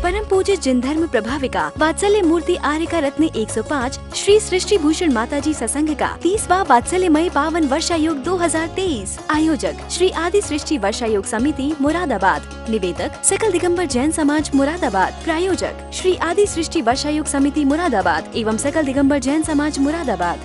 परम पूज्य जिन धर्म प्रभाविका वात्सल्य मूर्ति आर्यका रत्न 105 श्री सृष्टि भूषण माताजी सत्संग का 30वां वात्सल्यमयी पावन वर्षायोग 2023। आयोजक श्री आदि सृष्टि वर्षायोग समिति मुरादाबाद। निवेदक सकल दिगंबर जैन समाज मुरादाबाद। प्रायोजक श्री आदि सृष्टि वर्षायोग समिति मुरादाबाद एवं सकल दिगंबर जैन समाज मुरादाबाद।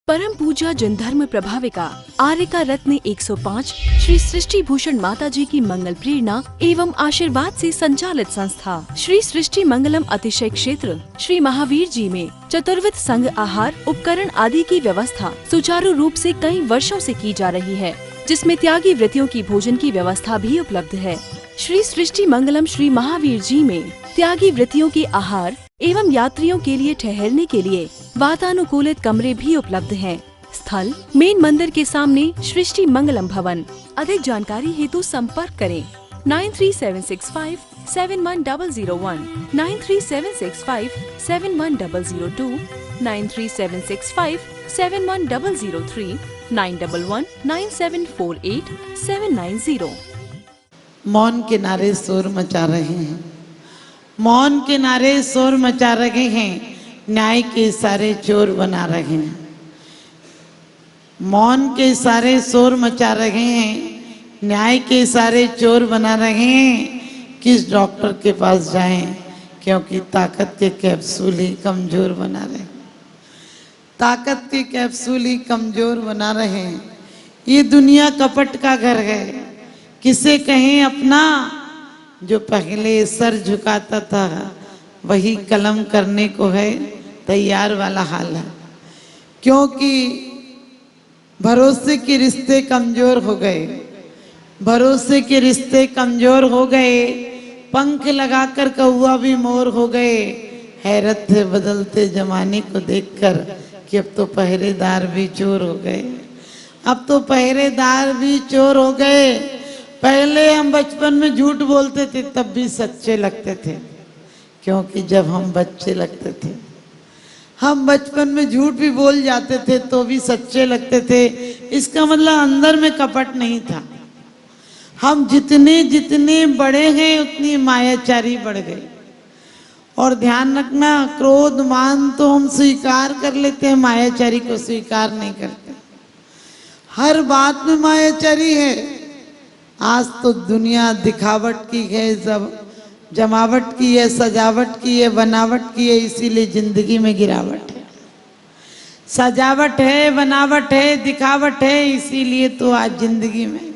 परम पूजा जन धर्म प्रभाविका आर्यका रत्न 105 श्री सृष्टि भूषण माताजी की मंगल प्रेरणा एवं आशीर्वाद से संचालित संस्था श्री सृष्टि मंगलम अतिशय क्षेत्र श्री महावीर जी में चतुर्विध संघ आहार उपकरण आदि की व्यवस्था सुचारू रूप से कई वर्षों से की जा रही है, जिसमें त्यागी वृत्तियों की भोजन की व्यवस्था भी उपलब्ध है। श्री सृष्टि मंगलम श्री महावीर जी में त्यागी वृत्तियों के आहार एवं यात्रियों के लिए ठहरने के लिए वातानुकूलित कमरे भी उपलब्ध हैं। स्थल मेन मंदिर के सामने सृष्टि मंगलम भवन। अधिक जानकारी हेतु संपर्क करें 9376571001, 9376571002, 9376571003, 9119748790। मौन के नारे शोर मचा रहे हैं, मौन के नारे शोर मचा रहे हैं, न्याय के सारे चोर बना रहे हैं। मौन के सारे शोर मचा रहे हैं, न्याय के सारे चोर बना रहे हैं। किस डॉक्टर के पास जाएं, क्योंकि ताकत के कैप्सूल ही कमजोर बना रहे हैं, ताकत के कैप्सूल ही कमजोर बना रहे हैं। ये दुनिया कपट का घर है। किसे कहें अपना, जो पहले सर झुकाता था वही कलम करने को है तैयार वाला हाल है। क्योंकि भरोसे के रिश्ते कमजोर हो गए, भरोसे के रिश्ते कमजोर हो गए। पंख लगाकर कौवा भी मोर हो गए। हैरत है बदलते जमाने को देखकर कि अब तो पहरेदार भी चोर हो गए, अब तो पहरेदार भी चोर हो गए। पहले हम बचपन में झूठ बोलते थे तब भी सच्चे लगते थे, क्योंकि जब हम बच्चे लगते थे, हम बचपन में झूठ भी बोल जाते थे तो भी सच्चे लगते थे। इसका मतलब अंदर में कपट नहीं था। हम जितने जितने बड़े हैं उतनी मायाचारी बढ़ गई। और ध्यान रखना, क्रोध मान तो हम स्वीकार कर लेते हैं, मायाचारी को स्वीकार नहीं करते। हर बात में मायाचारी है। आज तो दुनिया दिखावट की है, सब जमावट की है, सजावट की है, बनावट की है, इसीलिए जिंदगी में गिरावट है। सजावट है, बनावट है, दिखावट है, इसीलिए तो आज जिंदगी में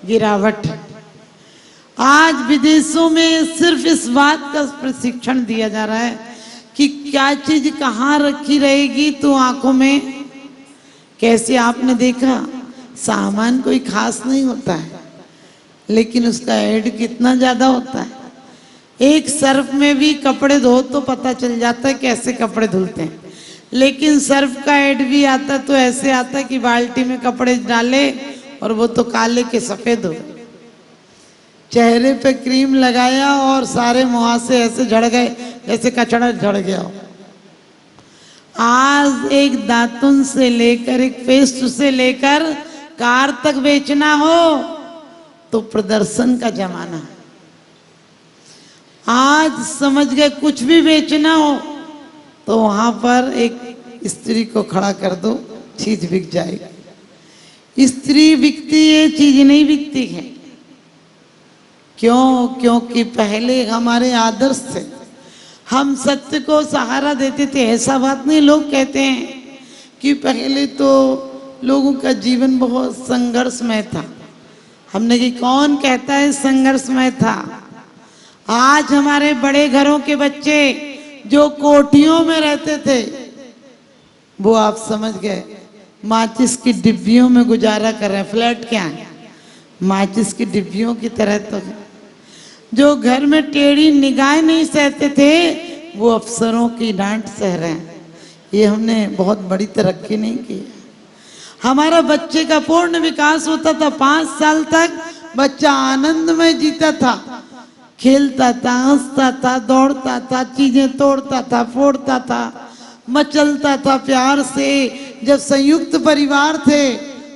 गिरावट है। आज विदेशों में सिर्फ इस बात का प्रशिक्षण दिया जा रहा है कि क्या चीज कहाँ रखी रहेगी तो आंखों में कैसे। आपने देखा, सामान कोई खास नहीं होता है, लेकिन उसका ऐड कितना ज्यादा होता है। एक सर्फ में भी कपड़े धो तो पता चल जाता है कैसे कपड़े धुलते हैं, लेकिन सर्फ का ऐड भी आता तो ऐसे आता कि बाल्टी में कपड़े डाले और वो तो काले के सफेद हो गए। चेहरे पे क्रीम लगाया और सारे मुहासे ऐसे झड़ गए जैसे कचड़ा झड़ गया हो। आज एक दातुन से लेकर, एक पेस्ट से लेकर कार तक बेचना हो तो प्रदर्शन का जमाना है। आज समझ गए कुछ भी बेचना हो तो वहां पर एक स्त्री को खड़ा कर दो, चीज बिक जाएगी। स्त्री बिकती है, चीज नहीं बिकती है। क्यों? क्योंकि पहले हमारे आदर्श थे, हम सत्य को सहारा देते थे। ऐसा बात नहीं, लोग कहते हैं कि पहले तो लोगों का जीवन बहुत संघर्षमय था। हमने कि कौन कहता है संघर्षमय था? आज हमारे बड़े घरों के बच्चे जो कोठियों में रहते थे, वो आप समझ गए माचिस की डिब्बियों में गुजारा कर रहे हैं। फ्लैट क्या है? माचिस की डिब्बियों की तरह तो है। जो घर में टेढ़ी निगाह नहीं सहते थे, वो अफसरों की डांट सह रहे हैं। ये हमने बहुत बड़ी तरक्की नहीं की। हमारा बच्चे का पूर्ण विकास होता था। 5 साल तक बच्चा आनंद में जीता था, खेलता था, हंसता था, दौड़ता था, चीजें तोड़ता था, फोड़ता था, मचलता था प्यार से। जब संयुक्त परिवार थे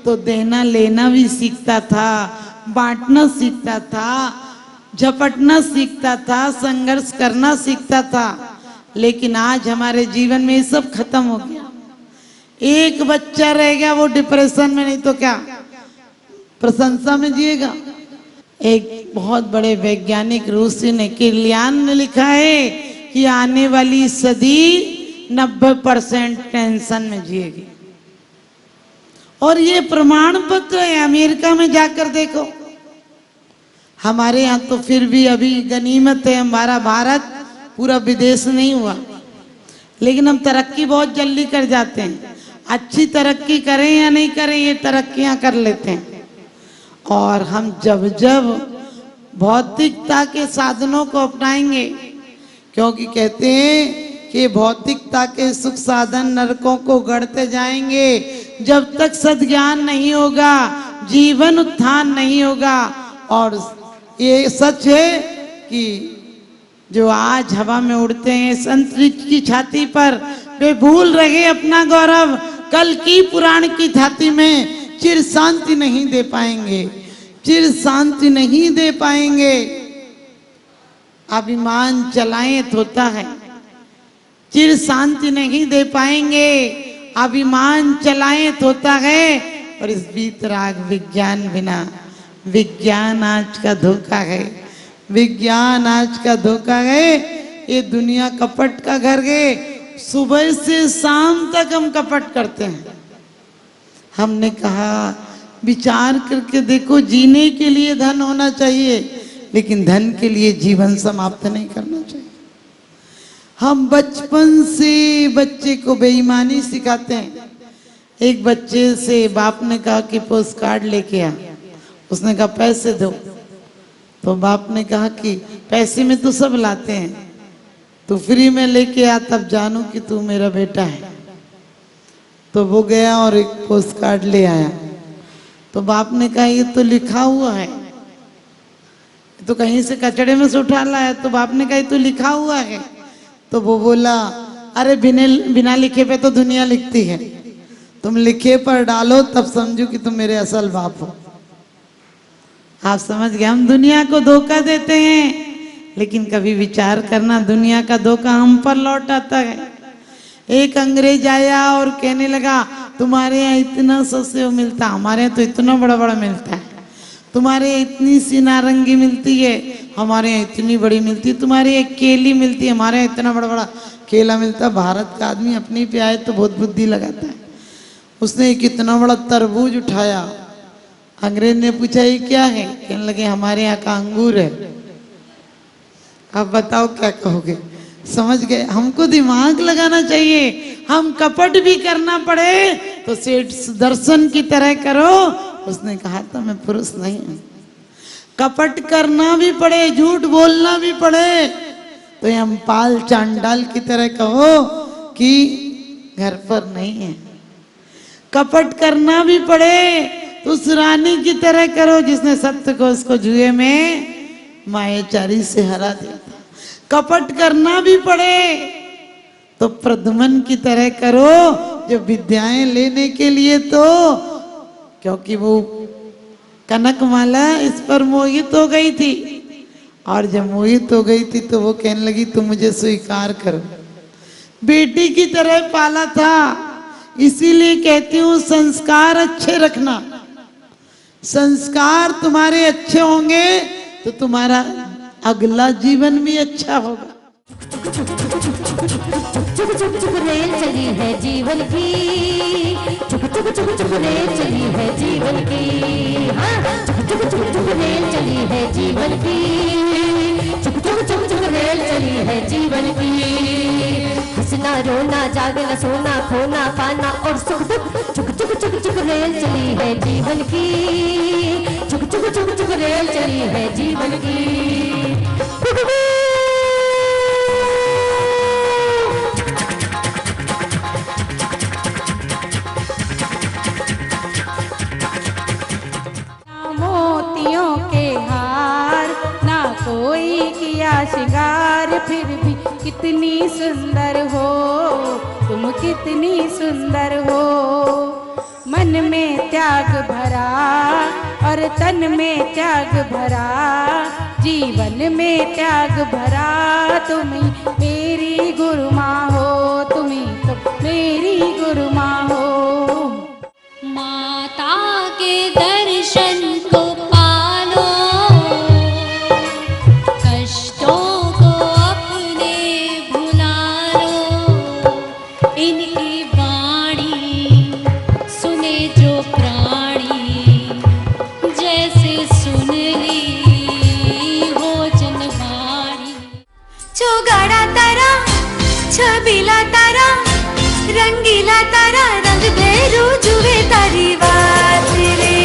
तो देना लेना भी सीखता था, बांटना सीखता था। झपटना सीखता था, संघर्ष करना सीखता था। लेकिन आज हमारे जीवन में ये सब खत्म हो गया। एक बच्चा रह गया वो डिप्रेशन में, नहीं तो क्या प्रशंसा में जिएगा। एक बहुत बड़े वैज्ञानिक रूसी ने किलियान ने लिखा है कि आने वाली सदी 90% टेंशन में जिएगी। और ये प्रमाण पत्र है, अमेरिका में जाकर देखो। हमारे यहाँ तो फिर भी अभी गनीमत है, हमारा भारत पूरा विदेश नहीं हुआ, लेकिन हम तरक्की बहुत जल्दी कर जाते हैं। अच्छी तरक्की करें या नहीं करें, ये तरक्कियां कर लेते हैं। और हम जब जब भौतिकता के साधनों को अपनाएंगे, क्योंकि कहते हैं कि भौतिकता के सुख साधन नरकों को गढ़ते जाएंगे, जब तक सद्ज्ञान नहीं होगा, जीवन उत्थान नहीं होगा। और ये सच है कि जो आज हवा में उड़ते हैं अंतरिक्ष की छाती पर, वे भूल रहे अपना गौरव, कल की पुराण की छाती में चिर शांति नहीं दे पाएंगे, चिर शांति नहीं दे पाएंगे। अभिमान चलायत होता है, चिर शांति नहीं दे पाएंगे, अभिमान चलायत होता है। और इस बीतराग विज्ञान बिना, विज्ञान आज का धोखा है, विज्ञान आज का धोखा है। ये दुनिया कपट का घर है, सुबह से शाम तक हम कपट करते हैं। हमने कहा विचार करके देखो, जीने के लिए धन होना चाहिए, लेकिन धन के लिए जीवन समाप्त नहीं करना चाहिए। हम बचपन से बच्चे को बेईमानी सिखाते हैं। एक बच्चे से बाप ने कहा कि पोस्ट कार्ड लेके आ, उसने कहा पैसे दो। तो बाप ने कहा कि पैसे में तो सब लाते हैं, तो फ्री में लेके आ, तब जानू कि तू मेरा बेटा है। तो वो गया और एक पोस्ट कार्ड ले आया। तो बाप ने कहा ये तो लिखा हुआ है, तो कहीं से कचड़े में से उठा लाया। तो बाप ने कहा ये तो लिखा हुआ है। तो वो बोला अरे बिना लिखे पे तो दुनिया लिखती है, तुम लिखे पर डालो तब समझो कि तुम मेरे असल बाप हो। आप समझ गए, हम दुनिया को धोखा देते हैं, लेकिन कभी विचार करना, दुनिया का धोखा हम पर लौट आता है। एक अंग्रेज आया और कहने लगा तुम्हारे यहाँ इतना सस्ते मिलता, हमारे यहाँ तो इतना बड़ा बड़ा मिलता है। तुम्हारे यहाँ इतनी सी नारंगी मिलती है, हमारे यहाँ इतनी बड़ी मिलती है। तुम्हारे यहाँ केली मिलती है, हमारे यहाँ इतना बड़ा बड़ा केला मिलता है। भारत का आदमी अपनी पे आए तो बहुत बुद्धि लगाता है। उसने एक इतना बड़ा तरबूज उठाया। अंग्रेज ने पूछा ये क्या है? कहने लगे हमारे यहाँ का अंगूर है। अब बताओ क्या कहोगे? समझ गए? हमको दिमाग लगाना चाहिए। हम कपट भी करना पड़े तो सेठ सुदर्शन की तरह करो। उसने कहा था मैं पुरुष नहीं हूं। कपट करना भी पड़े, झूठ बोलना भी पड़े तो हम पाल चांडाल की तरह कहो कि घर पर नहीं है। कपट करना भी पड़े तो उस रानी की तरह करो जिसने सत्य को उसको जुए में मायाचारी से हरा दिया था। कपट करना भी पड़े तो प्रद्युम्न की तरह करो जो विद्याएं लेने के लिए, तो क्योंकि वो कनकमाला इस पर मोहित हो गई थी, और जब मोहित हो गई थी तो वो कहने लगी तुम मुझे स्वीकार करो। बेटी की तरह पाला था, इसीलिए कहती हूँ संस्कार अच्छे रखना। संस्कार तुम्हारे अच्छे होंगे तो तुम्हारा अगला जीवन भी अच्छा होगा। चुक चुक चुक रेल चली है जीवन की, चुक चुक चुक चुक रेल चली है जीवन की। हाँ, चुक चुक चुक चुक रेल चली है जीवन की, चुक चुक चुक चुक रेल चली है जीवन की। हंसना रोना जागना सोना खोना पाना और सुख दुख, चुक चुक चुक चुक रेल चली है जीवन की, चुक चुक चुक चुक रेल चली है जीवन की। मोतियों के हार ना कोई किया श्रृंगार, फिर भी कितनी सुंदर हो तुम, कितनी सुंदर हो। मन में त्याग भरा और तन में त्याग भरा, जीवन में त्याग भरा। तुम ही मेरी गुरु माँ हो, तुम ही तो मेरी गुरु माँ हो। माता के दर्शन को पालो, कष्टों को अपने भुला लो। इनकी वाणी सुने जो प्राणी, जैसे सुन ली हो जनवाणी। चौगाड़ा तारा, छबीला तारा, रंगीला तारा, रंग भैरू जुए तारी बात रे।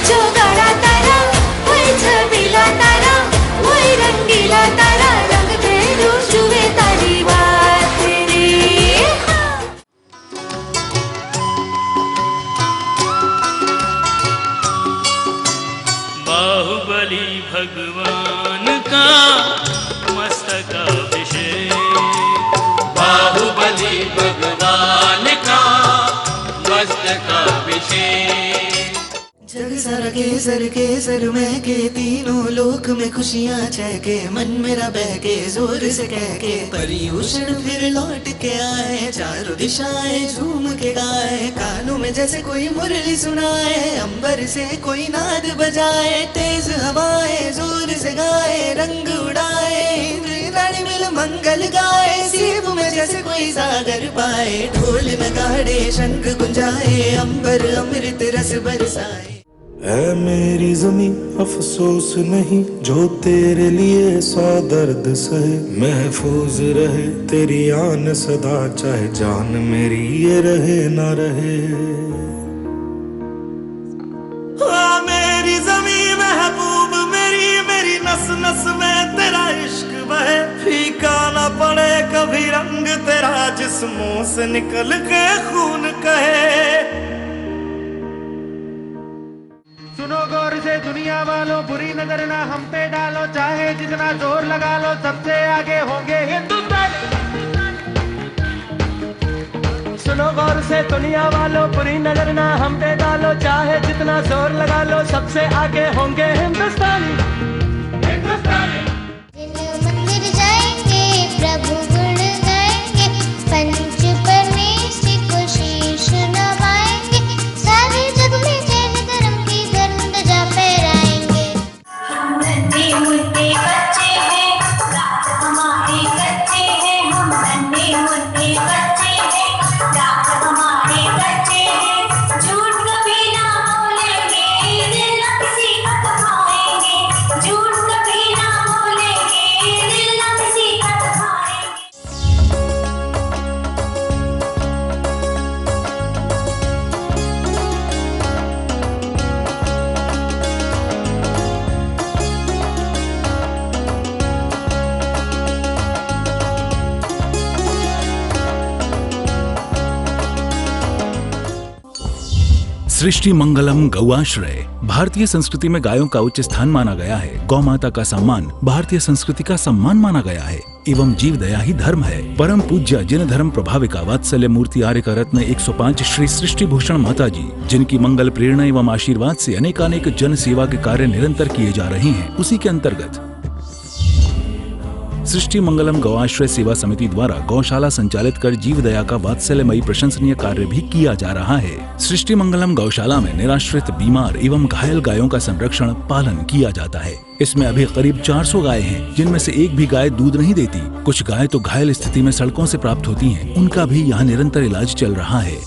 चौगाड़ा तारा, वही छबीला तारा, वही रंगीला तारा, रंग भैरू जुए तारी बात रे। बाहुबली भगवान का मस्तकाभिषेक, बाहुबली भगवान का मस्तकाभिषेक। जग सारा केसर केसर में के, तीनों लोक में खुशियाँ चहके, मन मेरा बहके जोर से कह के। पर्यूषण फिर लौट के आए, चारों दिशाएं झूम के गाए। कानों में जैसे कोई मुरली सुनाए, अंबर से कोई नाद बजाए। तेज हवाएं जोर से गाए, रंग उड़ाए, इंद्राणी मिल मंगल गाए। सीब में जैसे कोई सागर पाए, ढोल में गाड़े शंख गुंजाए, अंबर अमृत रस बरसाए। ऐ मेरी ज़मीं अफसोस नहीं, जो तेरे लिए सौ दर्द सहे। महफूज रहे तेरी आन सदा, चाहे जान मेरी ये रहे ना रहे। मेरी ज़मीं महबूब मेरी, मेरी नस नस में तेरा इश्क बहे। फीका ना पड़े कभी रंग तेरा, जिस्मों से निकल के खून कहे। सुनो गौर से दुनिया वालों, बुरी नजर ना हम पे डालो। चाहे जितना जोर लगा लो, सबसे आगे होंगे हिंदुस्तानी। सुनो गौर से दुनिया वालों, बुरी नजर ना हम पे डालो। चाहे जितना जोर लगा लो, सबसे आगे होंगे हिंदुस्तानी, हिंदुस्तानी। मंदिर जाएंगे प्रभु गुण गाएंगे, पंच परमेश्वरी को शीश नवाएंगे। सारे जग में जैन धर्म की धर्म ध्वजा फहराएंगे। हम नन्हे मुन्ने बच्चे हैं, रात हमारे कच्चे हैं। हम नन्हे मुन्ने बच्चे हैं, रात हमारे कच्चे हैं। झूठ कभी ना बोलेंगे, दिल न किसी का दुखाएंगे। झूठ कभी ना बोलेंगे, दिल न किसी का दुखाएंगे। सृष्टि मंगलम गौआश्रय। भारतीय संस्कृति में गायों का उच्च स्थान माना गया है। गौ माता का सम्मान भारतीय संस्कृति का सम्मान माना गया है एवं जीव दया ही धर्म है। परम पूज्य जिन धर्म प्रभाविका वात्सल्य मूर्ति आर्य का रत्न 105 श्री सृष्टि भूषण माता जी, जिनकी मंगल प्रेरणा एवं आशीर्वाद से अनेकानेक जन सेवा के कार्य निरंतर किए जा रहे हैं, उसी के अंतर्गत सृष्टि मंगलम गौआश्रय सेवा समिति द्वारा गौशाला संचालित कर जीव दया का वात्सल्यमयी प्रशंसनीय कार्य भी किया जा रहा है। सृष्टि मंगलम गौशाला में निराश्रित, बीमार एवं घायल गायों का संरक्षण पालन किया जाता है। इसमें अभी करीब 400 गायें हैं, जिनमें से एक भी गाय दूध नहीं देती। कुछ गायें तो घायल स्थिति में सड़कों से प्राप्त होती हैं, उनका भी यहाँ निरंतर इलाज चल रहा है।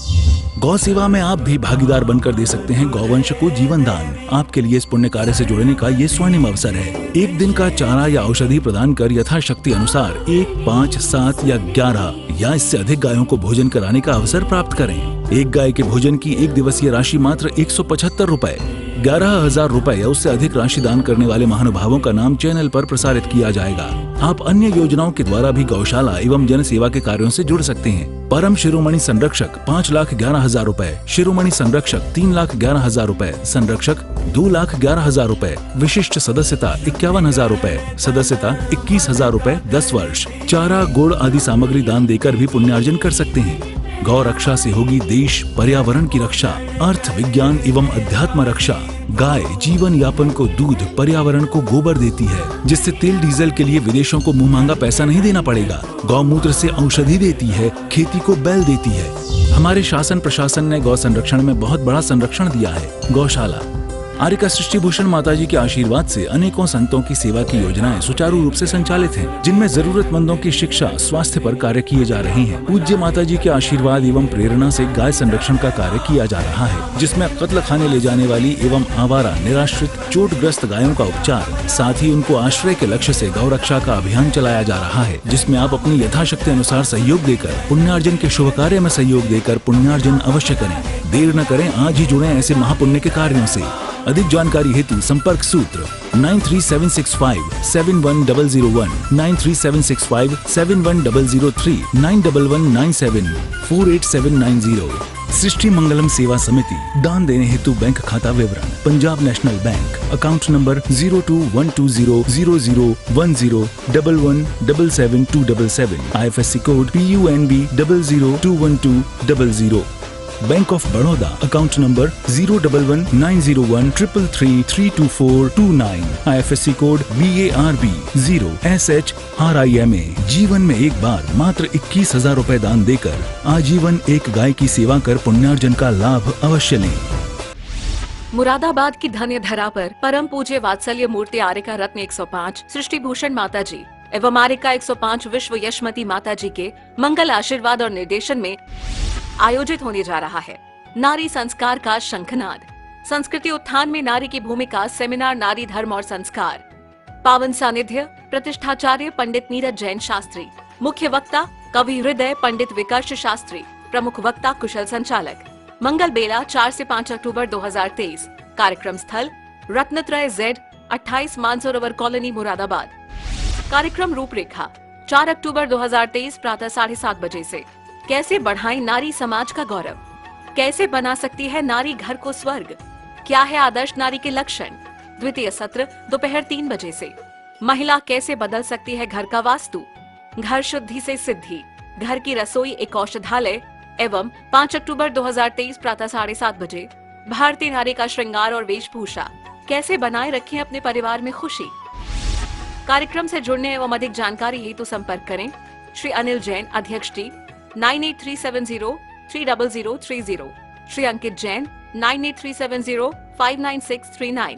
गौ सेवा में आप भी भागीदार बनकर दे सकते हैं गौवंश को जीवन दान। आपके लिए इस पुण्य कार्य से जुड़ने का ये स्वर्णिम अवसर है। एक दिन का चारा या औषधि प्रदान कर यथाशक्ति अनुसार 1, 5, 7 या 11 या इससे अधिक गायों को भोजन कराने का अवसर प्राप्त करें। एक गाय के भोजन की एक दिवसीय राशि मात्र 175 रुपए। 11,000 रुपए या उससे अधिक राशि दान करने वाले महानुभावों का नाम चैनल पर प्रसारित किया जाएगा। आप अन्य योजनाओं के द्वारा भी गौशाला एवं जन सेवा के कार्यों से जुड़ सकते हैं। परम शिरोमणि संरक्षक 5,11,000 रुपए, शिरोमणि संरक्षक 3,11,000 रुपए, संरक्षक 2,11,000 रुपए, विशिष्ट सदस्यता 51,000 रुपए, सदस्यता 21,000 रुपए 10 वर्ष। चारा, गुड़ आदि सामग्री दान देकर भी पुण्यार्जन कर सकते हैं। गौ रक्षा से होगी देश पर्यावरण की रक्षा, अर्थ, विज्ञान एवं अध्यात्म रक्षा। गाय जीवन यापन को दूध, पर्यावरण को गोबर देती है, जिससे तेल डीजल के लिए विदेशों को मुंह पैसा नहीं देना पड़ेगा। गौमूत्र से औषधि देती है, खेती को बैल देती है। हमारे शासन प्रशासन ने गौ संरक्षण में बहुत बड़ा संरक्षण दिया है। गौशाला आर्यका सृष्टि भूषण माताजी के आशीर्वाद से अनेकों संतों की सेवा की योजनाएं सुचारू रूप से संचालित हैं, जिनमें जरूरतमंदों की शिक्षा, स्वास्थ्य पर कार्य किए जा रहे हैं। पूज्य माताजी के आशीर्वाद एवं प्रेरणा से गाय संरक्षण का कार्य किया जा रहा है, जिसमें कत्ल खाने ले जाने वाली एवं आवारा, निराश्रित, चोटग्रस्त गायों का उपचार, साथ ही उनको आश्रय के लक्ष्य से गौ रक्षा का अभियान चलाया जा रहा है, जिसमें आप अपनी यथाशक्ति अनुसार सहयोग देकर पुण्यार्जन के शुभ कार्य में सहयोग देकर पुण्यार्जन अवश्य करें। देर न करें, आज ही जुड़े ऐसे महापुण्य के कार्यों से। अधिक जानकारी हेतु संपर्क सूत्र 9376571001, 9376571003, 911197488790। सृष्टि मंगलम सेवा समिति। दान देने हेतु बैंक खाता विवरण: Punjab national bank, account number 021200001011777277, IFSC code PUNB 0021200। Bank of Baroda, account number 0119013332429, IFSC code BARB 0SHRIMA। जीवन में एक बार मात्र 21,000 रुपए दान देकर आजीवन एक गाय की सेवा कर पुण्यार्जन का लाभ अवश्य लें। मुरादाबाद की धन्य धरा पर परम पूज्य वात्सल्य मूर्ति आर्यका रत्न 105 सृष्टि भूषण माता जी एवं आर्यका 105 विश्व यशमती माता जी के मंगल आशीर्वाद और निर्देशन में आयोजित होने जा रहा है नारी संस्कार का शंखनाद। संस्कृति उत्थान में नारी की भूमिका सेमिनार नारी धर्म और संस्कार। पावन सानिध्य प्रतिष्ठाचार्य पंडित नीरज जैन शास्त्री। मुख्य वक्ता कवि हृदय पंडित विकर्ष शास्त्री। प्रमुख वक्ता कुशल संचालक। मंगल बेला 4 से 5 अक्टूबर 2023। कार्यक्रम स्थल रत्नत्रय Z 28 मानसरोवर कॉलोनी मुरादाबाद। कार्यक्रम रूपरेखा 4 अक्टूबर 2023 प्रातः 7:30 बजे से। कैसे बढ़ाएं नारी समाज का गौरव, कैसे बना सकती है नारी घर को स्वर्ग, क्या है आदर्श नारी के लक्षण। द्वितीय सत्र दोपहर 3 बजे से। महिला कैसे बदल सकती है घर का वास्तु, घर शुद्धि से सिद्धि, घर की रसोई एक औषधालय एवं 5 अक्टूबर 2023 प्रातः 7:30 बजे। भारतीय नारी का श्रृंगार और वेशभूषा, कैसे बनाए रखें अपने परिवार में खुशी। कार्यक्रम से जुड़ने एवं अधिक जानकारी हेतु संपर्क करें श्री अनिल जैन, अध्यक्ष टी 9837030030, श्री अंकित जैन 9837059639।